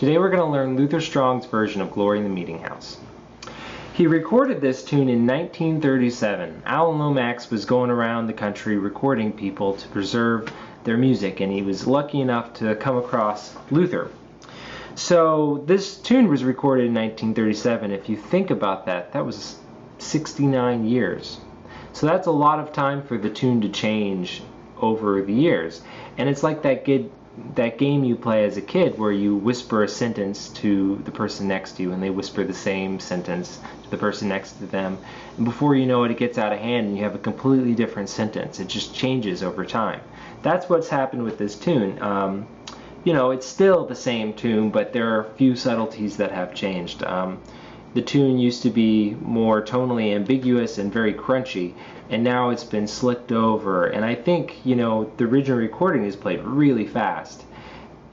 Today we're going to learn Luther Strong's version of Glory in the Meeting House. He recorded this tune in 1937. Alan Lomax was going around the country recording people to preserve their music, and he was lucky enough to come across Luther. So this tune was recorded in 1937. If you think about that, that was 69 years. So that's a lot of time for the tune to change over the years. And it's like that game you play as a kid where you whisper a sentence to the person next to you and they whisper the same sentence to the person next to them. And before you know it, it gets out of hand and you have a completely different sentence. It just changes over time. That's what's happened with this tune. You know, it's still the same tune, but there are a few subtleties that have changed. The tune used to be more tonally ambiguous and very crunchy, and now it's been slicked over. And I think, you know, the original recording is played really fast,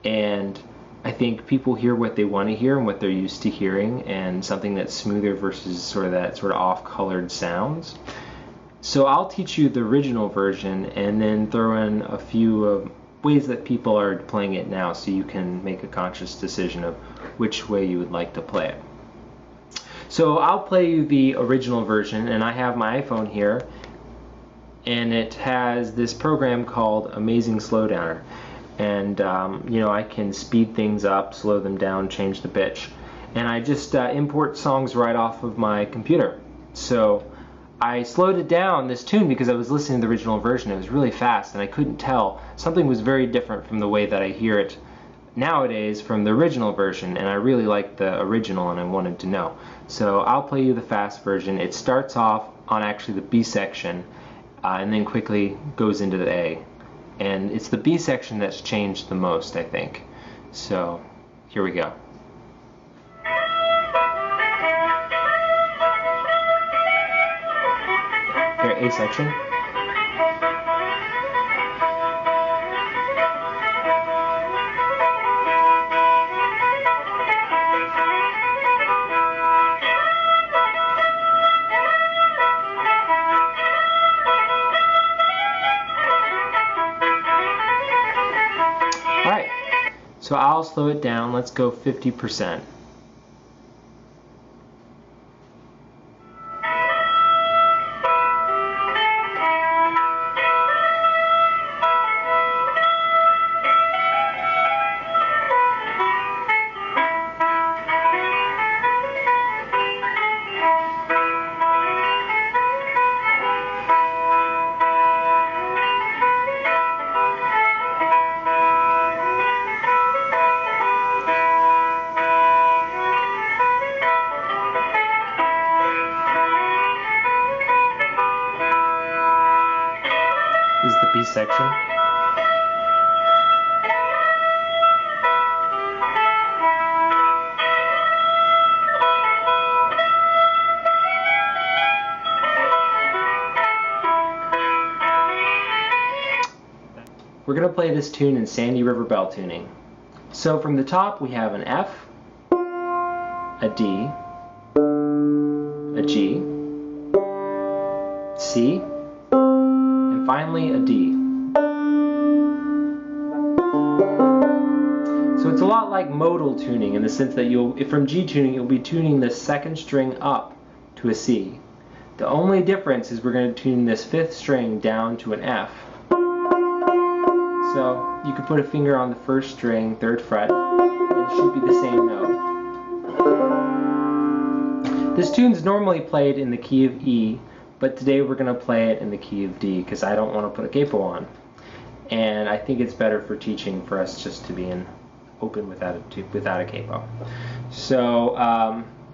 and I think people hear what they want to hear and what they're used to hearing, and something that's smoother versus sort of off-colored sounds. So I'll teach you the original version and then throw in a few ways that people are playing it now, so you can make a conscious decision of which way you would like to play it. So I'll play you the original version, and I have my iPhone here, and it has this program called Amazing Slowdowner, and you know, I can speed things up, slow them down, change the pitch, and I just import songs right off of my computer. So I slowed it down, this tune, because I was listening to the original version. It was really fast and I couldn't tell. Something was very different from the way that I hear it nowadays from the original version, and I really liked the original and I wanted to know. So I'll play you the fast version. It starts off on actually the B section and then quickly goes into the A. And it's the B section that's changed the most, I think. So here we go. Here, A section. Alright, so I'll slow it down. Let's go 50%. This is the B section. We're going to play this tune in Sandy River Bell tuning. So from the top we have an F, a D, a G, C, and finally a D. So it's a lot like modal tuning in the sense that from G tuning you'll be tuning the second string up to a C. The only difference is we're going to tune this fifth string down to an F. So you could put a finger on the first string, 3rd fret, and it should be the same note. This tune's normally played in the key of E, but today we're going to play it in the key of D because I don't want to put a capo on. And I think it's better for teaching for us just to be open without a capo. So,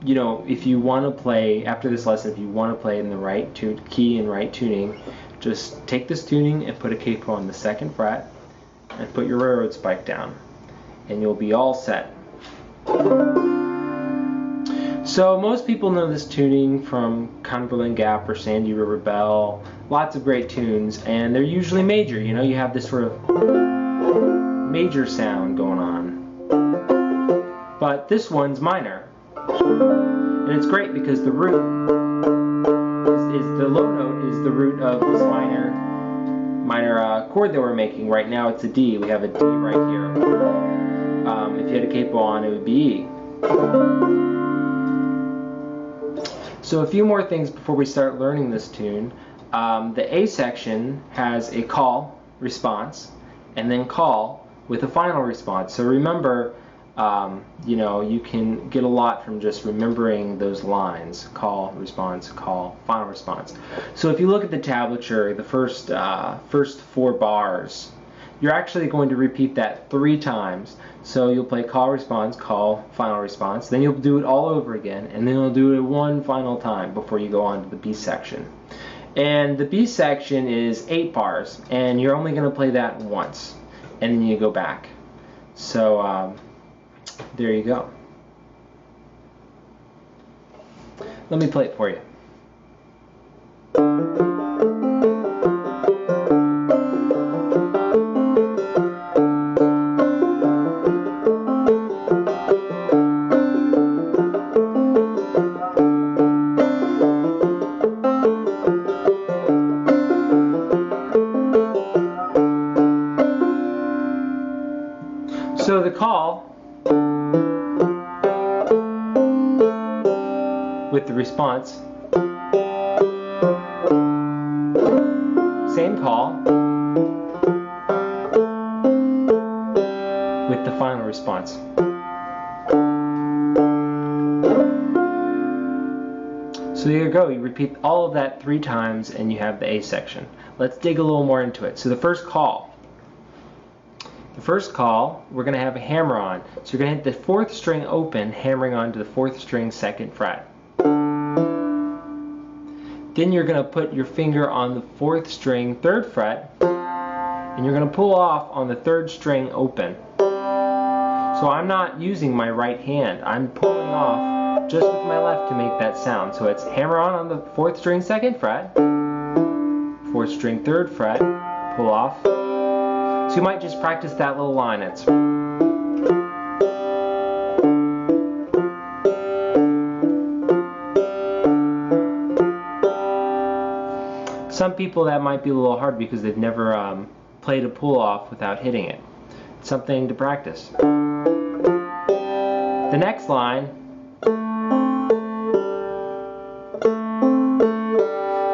you know, if you want to play, after this lesson, if you want to play in the right key and right tuning, just take this tuning and put a capo on the 2nd fret and put your railroad spike down, and you'll be all set. So most people know this tuning from Cumberland Gap or Sandy River Bell, lots of great tunes, and they're usually major. You know, you have this sort of major sound going on. But this one's minor. And it's great because the root the low note is the root of this minor chord that we're making. Right now it's a D. We have a D right here. If you had a capo on, it would be E. So a few more things before we start learning this tune. The A section has a call response and then call with a final response. So remember, you know, you can get a lot from just remembering those lines: call, response, call, final response. So if you look at the tablature, the first 4 bars, you're actually going to repeat that 3 times. So you'll play call, response, call, final response. Then you'll do it all over again, and then you'll do it one final time before you go on to the B section. And the B section is 8 bars, and you're only going to play that once, and then you go back. So there you go. Let me play it for you. So the call with the response, same call with the final response. So there you go, you repeat all of that 3 times and you have the A section. Let's dig a little more into it. So the first call. The first call, we're going to have a hammer on. So you're going to hit the 4th string open, hammering onto the 4th string 2nd fret. Then you're going to put your finger on the 4th string 3rd fret, and you're going to pull off on the 3rd string open. So I'm not using my right hand. I'm pulling off just with my left to make that sound. So it's hammer on the 4th string 2nd fret, 4th string 3rd fret, pull off. So you might just practice that little line. It's some people that might be a little hard because they've never played a pull off without hitting it. It's something to practice. The next line.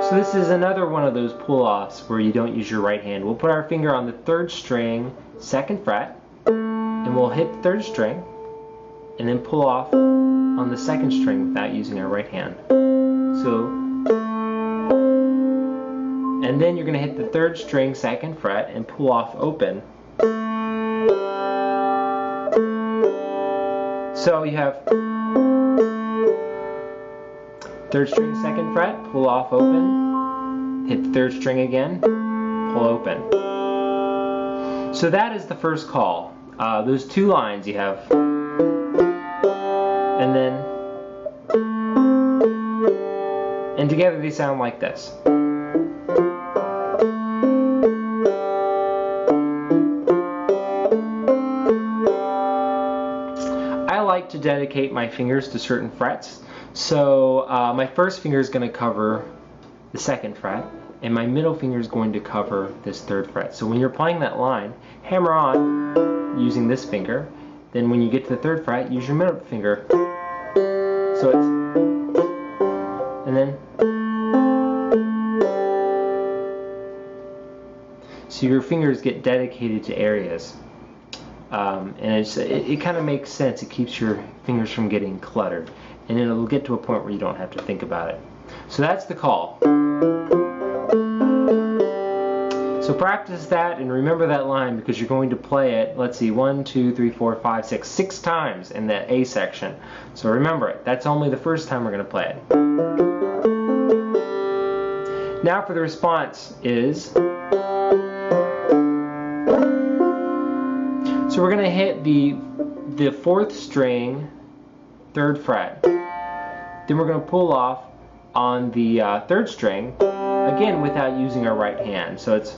So this is another one of those pull-offs where you don't use your right hand. We'll put our finger on the 3rd string 2nd fret, and we'll hit the 3rd string, and then pull off on the 2nd string without using our right hand. So, and then you're going to hit the 3rd string 2nd fret and pull off open. So you have 3rd string 2nd fret, pull off open, hit the 3rd string again, pull open. So that is the first call. Those 2 lines you have, and then, and together they sound like this. I like to dedicate my fingers to certain frets. So my first finger is going to cover the 2nd fret, and my middle finger is going to cover this 3rd fret. So when you're playing that line, hammer on using this finger. Then when you get to the 3rd fret, use your middle finger. So it's, and then, so your fingers get dedicated to areas. And it kind of makes sense. It keeps your fingers from getting cluttered, and it'll get to a point where you don't have to think about it. So that's the call. So practice that and remember that line, because you're going to play it, let's see, 1, 2, 3, 4, 5, 6 times in that A section. So remember it. That's only the first time we're going to play it. Now for the response is, so we're going to hit the 4th string 3rd fret. Then we're going to pull off on the 3rd string, again without using our right hand. So it's,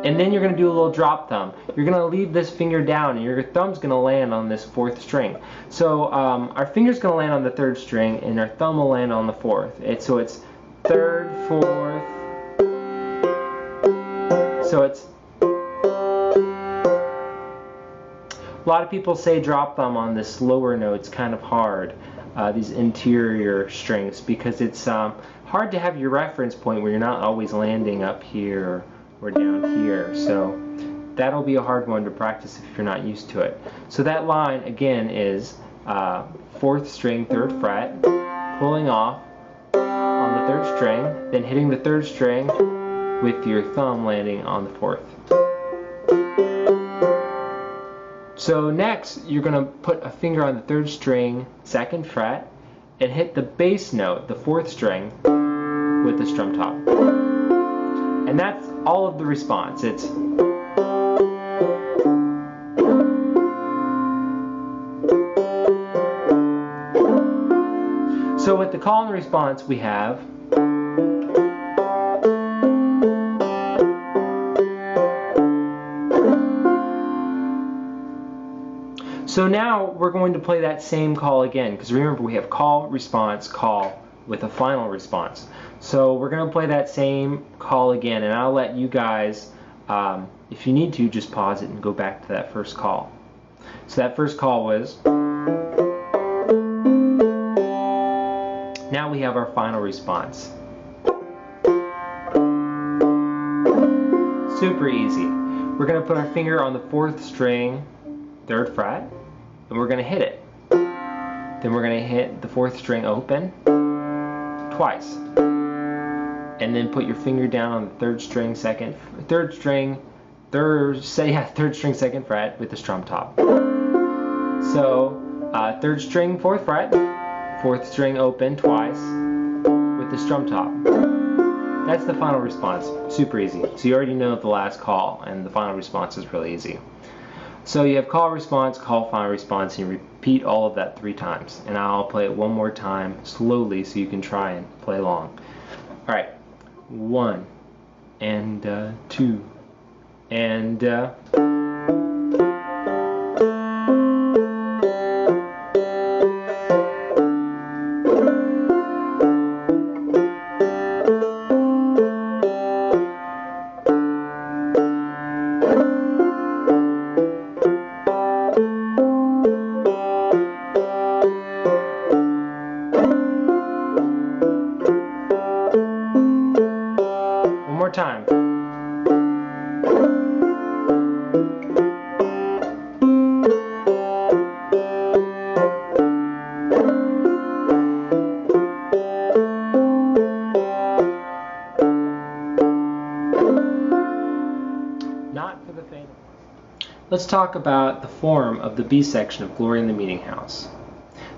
and then you're going to do a little drop thumb. You're going to leave this finger down, and your thumb's going to land on this 4th string. So our finger's going to land on the 3rd string, and our thumb will land on the 4th. So it's 3rd, 4th. So it's, A lot of people say drop them on this lower notes kind of hard, these interior strings, because it's hard to have your reference point where you're not always landing up here or down here. So that'll be a hard one to practice if you're not used to it. So that line again is 4th string, 3rd fret, pulling off on the 3rd string, then hitting the 3rd string with your thumb landing on the 4th. So next you're going to put a finger on the 3rd string, 2nd fret, and hit the bass note, the 4th string, with the strum top. And that's all of the response. It's so with the call and response we have so now we're going to play that same call again, because remember we have call, response, call with a final response. So we're going to play that same call again, and I'll let you guys, if you need to, just pause it and go back to that first call. So that first call was, now we have our final response. Super easy. We're going to put our finger on the 4th string, 3rd fret, and we're going to hit it. Then we're going to hit the 4th string open twice. And then put your finger down on the 3rd string, 2nd fret with the strum top. So 3rd string, 4th fret, 4th string open twice with the strum top. That's the final response. Super easy. So you already know the last call, and the final response is really easy. So you have call, response, call, final response, and you repeat all of that 3 times. And I'll play it one more time slowly so you can try and play along. Alright, 1 and 2 and time. Not for the faint of heart. Let's talk about the form of the B section of Glory in the Meeting House.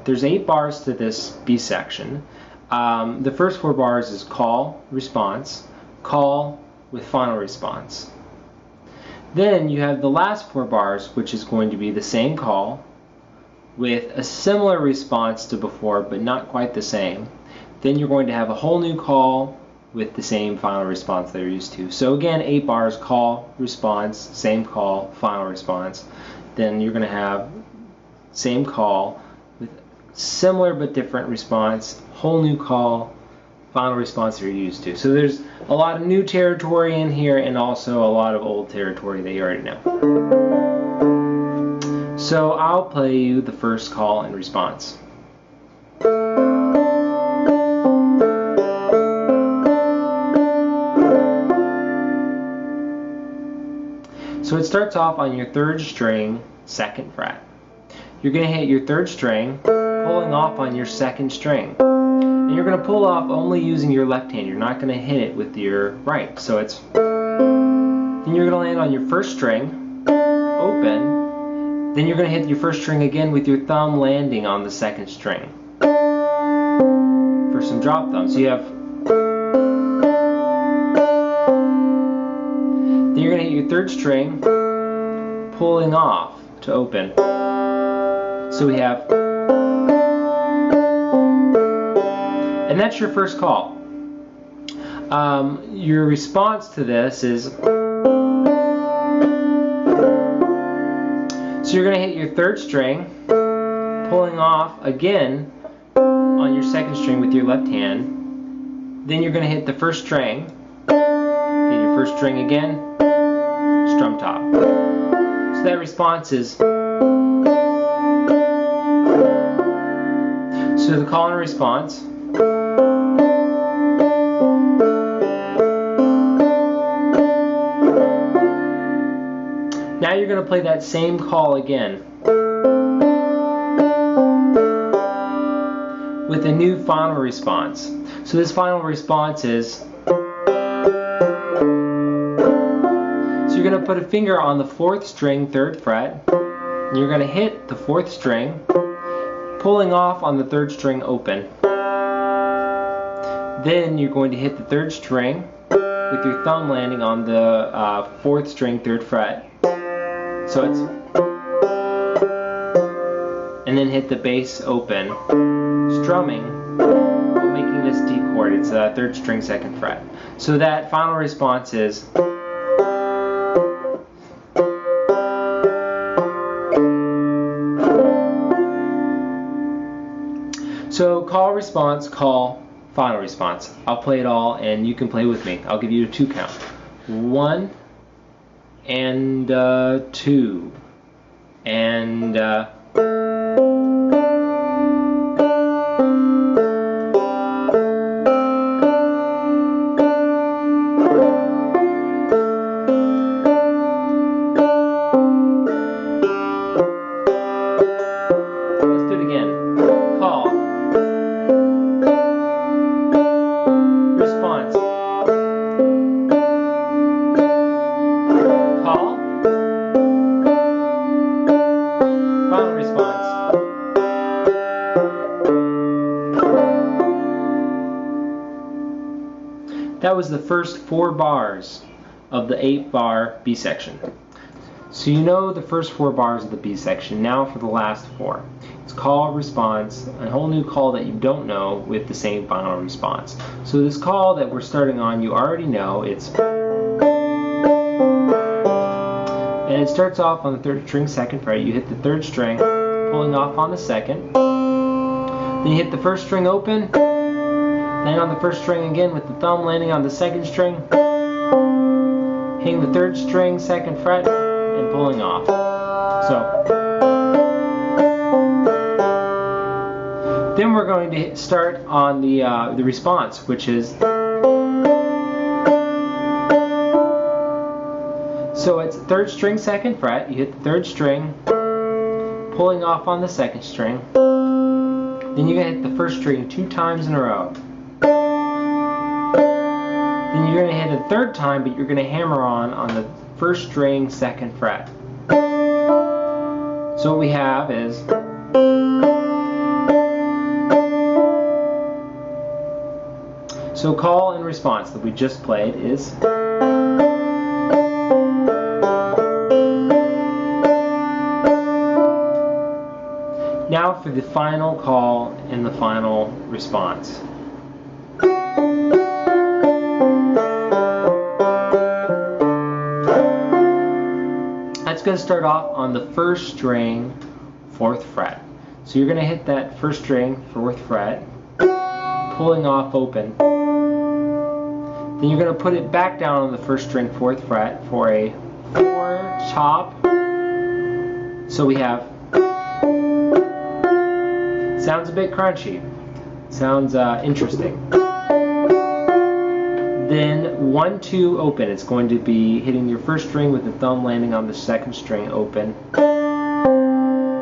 There's 8 bars to this B section. The first 4 bars is call, response, call with final response. Then you have the last 4 bars, which is going to be the same call with a similar response to before, but not quite the same. Then you're going to have a whole new call with the same final response that you're used to. So again, 8 bars, call, response, same call, final response. Then you're going to have same call with similar but different response, whole new call, final response that you're used to. So there's a lot of new territory in here and also a lot of old territory that you already know. So I'll play you the first call and response. So it starts off on your 3rd string, 2nd fret. You're going to hit your 3rd string, pulling off on your 2nd string. And you're going to pull off only using your left hand. You're not going to hit it with your right. So it's, then you're going to land on your 1st string, open. Then you're going to hit your 1st string again with your thumb landing on the 2nd string for some drop thumbs. So you have, then you're going to hit your 3rd string, pulling off to open. So we have, and that's your first call. Your response to this is, so you're going to hit your 3rd string, pulling off again on your 2nd string with your left hand. Then you're going to hit the 1st string, hit your 1st string again, strum top. So that response is So the call and response. Now you're going to play that same call again with a new final response. So this final response is, so you're going to put a finger on the 4th string, 3rd fret, and you're going to hit the 4th string, pulling off on the 3rd string open. Then you're going to hit the 3rd string with your thumb landing on the 4th string, 3rd fret. So it's, and then hit the bass open, strumming, while making this D chord. It's a 3rd string, 2nd fret. So that final response is, so call, response, call, final response. I'll play it all and you can play with me. I'll give you a 2 count. 1 and 2 and let's do it again. Call, response, call, final response. That was the first 4 bars of the 8-bar B section. So you know the first 4 bars of the B section. Now for the last 4. It's call, response, a whole new call that you don't know with the same final response. So this call that we're starting on, you already know. It's, and it starts off on the 3rd string, 2nd fret. You hit the 3rd string, pulling off on the 2nd. Then you hit the 1st string open, land on the 1st string again with the thumb landing on the 2nd string, hitting the 3rd string, 2nd fret, and pulling off. So then we're going to start on the response, which is, so it's 3rd string, 2nd fret. You hit the 3rd string, pulling off on the 2nd string. Then you're going to hit the 1st string 2 times in a row. Then you're going to hit it a 3rd time, but you're going to hammer on the 1st string, 2nd fret. So what we have is, so call and response that we just played is, now for the final call and the final response. That's going to start off on the 1st string, 4th fret. So you're going to hit that 1st string, 4th fret, pulling off open. Then you're going to put it back down on the 1st string, 4th fret for a 4 chop. So we have, sounds a bit crunchy, sounds interesting. Then 1, 2 open. It's going to be hitting your 1st string with the thumb landing on the 2nd string open,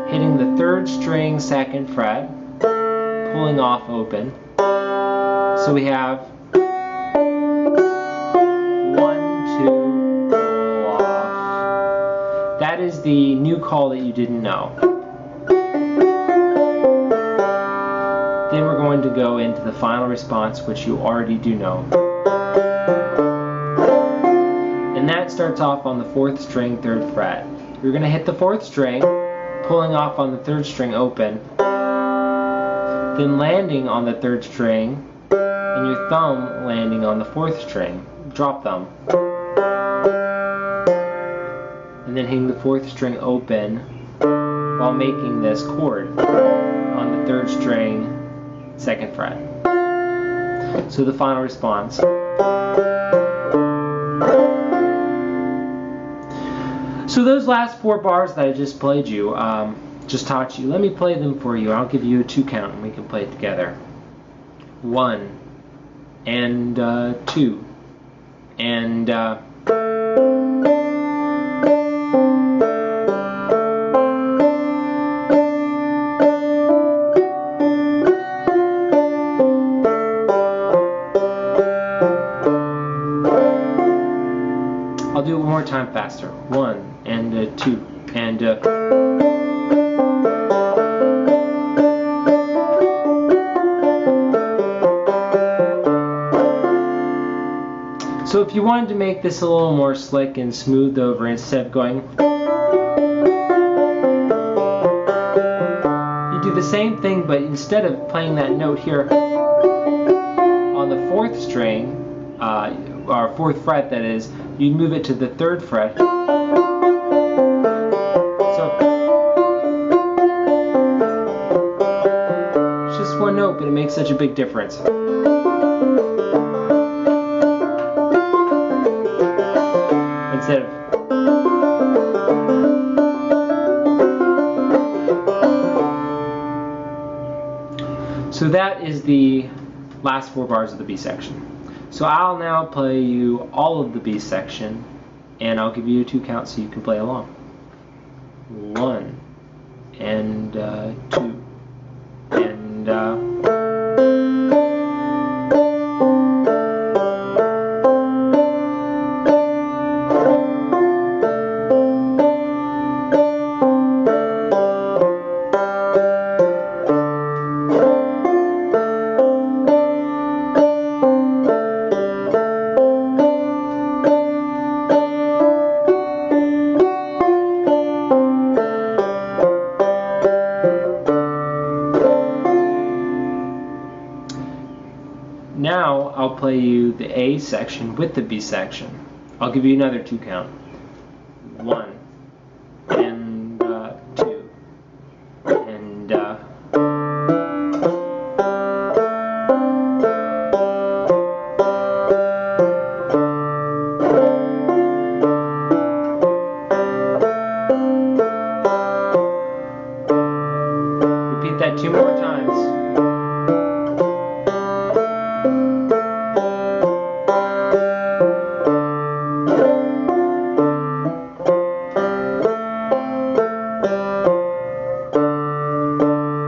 hitting the 3rd string, 2nd fret, pulling off open. So we have 1, 2, pull off. That is the new call that you didn't know. Then we're going to go into the final response, which you already do know. And that starts off on the 4th string, 3rd fret. You're going to hit the 4th string, pulling off on the 3rd string open, then landing on the 3rd string, and your thumb landing on the 4th string. Drop thumb. And then hitting the 4th string open while making this chord on the 3rd string, 2nd fret. So the final response. So those last 4 bars that I just played you, just taught you, let me play them for you. I'll give you a 2 count and we can play it together. 1 and 2 and I'll do it one more time faster. 1 and 2 and So if you wanted to make this a little more slick and smooth over, instead of going, you do the same thing, but instead of playing that note here on the 4th string, or 4th fret that is, you'd move it to the 3rd fret. So it's just one note, but it makes such a big difference. Instead of so that is the last 4 bars of the B section. So I'll now play you all of the B section, and I'll give you a 2 count so you can play along. 1 and 2 and now I'll play you the A section with the B section. I'll give you another 2 count. 1 and 2 and repeat that 2 more times.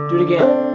Do it again.